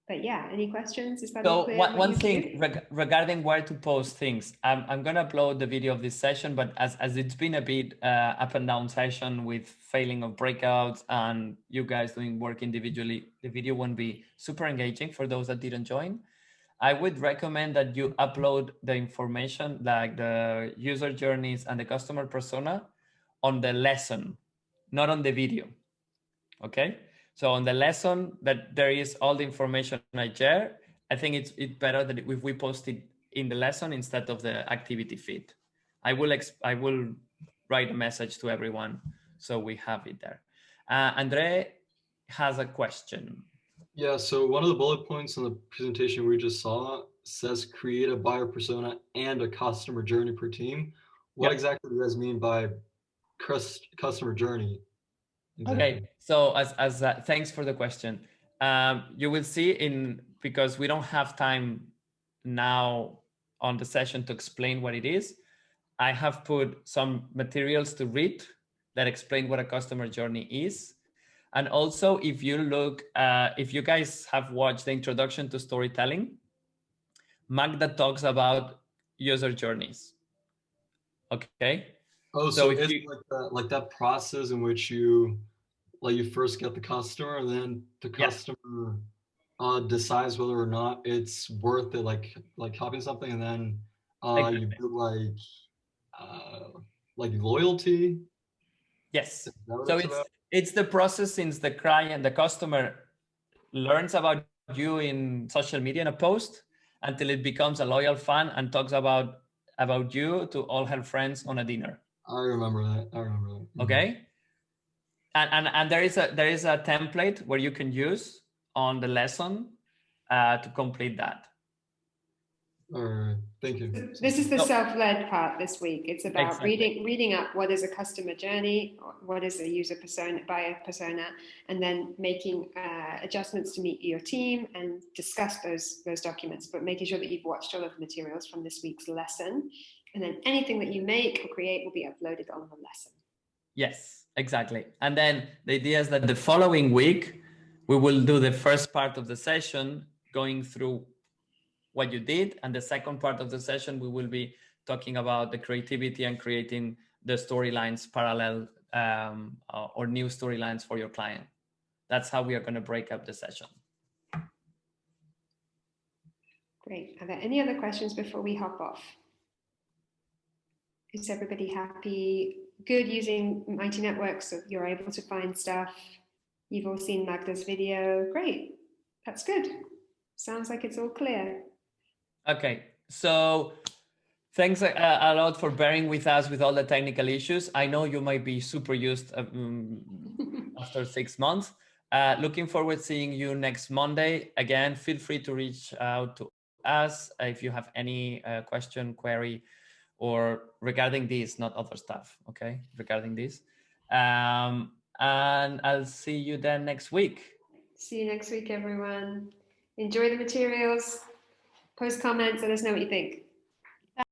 But yeah, any questions? Is that all clear? One thing regarding where to post things, I'm going to upload the video of this session, but as it's been a bit up and down session with failing of breakouts and you guys doing work individually, the video won't be super engaging for those that didn't join. I would recommend that you upload the information, like the user journeys and the customer persona, on the lesson, not on the video. Okay? So on the lesson, that there is all the information I share. I think it's better that if we post it in the lesson instead of the activity feed. I will write a message to everyone so we have it there. Andre has a question. Yeah, so one of the bullet points in the presentation we just saw says create a buyer persona and a customer journey per team. What exactly do you guys mean by customer journey? Exactly. Okay, so as thanks for the question. You will see because we don't have time now on the session to explain what it is. I have put some materials to read that explain what a customer journey is. And also, if you look, if you guys have watched the introduction to storytelling, Magda talks about user journeys. Okay. Oh, so it's like that process in which you first get the customer, and then the customer decides whether or not it's worth it, like copying something, and then you build like loyalty. Yes. So it's the process since the client, the customer learns about you in social media in a post until it becomes a loyal fan and talks about you to all her friends on a dinner. I remember that. Mm-hmm. Okay. And there is a template where you can use on the lesson to complete that. All right, thank you. This is the self-led part this week. It's about reading up what is a customer journey, what is a user persona, buyer persona, and then making adjustments to meet your team and discuss those documents, but making sure that you've watched all of the materials from this week's lesson. And then anything that you make or create will be uploaded on the lesson. Yes, exactly. And then the idea is that the following week, we will do the first part of the session going through what you did. And the second part of the session, we will be talking about the creativity and creating the storylines parallel or new storylines for your client. That's how we are going to break up the session. Great. Are there any other questions before we hop off? Is everybody happy? Good using Mighty Network, so you're able to find stuff. You've all seen Magda's video. Great. That's good. Sounds like it's all clear. Okay, so thanks a lot for bearing with us with all the technical issues. I know you might be super used after 6 months. Looking forward to seeing you next Monday. Again, feel free to reach out to us if you have any question, query, or regarding this, not other stuff, okay? Regarding this. And I'll see you then next week. See you next week, everyone. Enjoy the materials. Post comments, let us know what you think.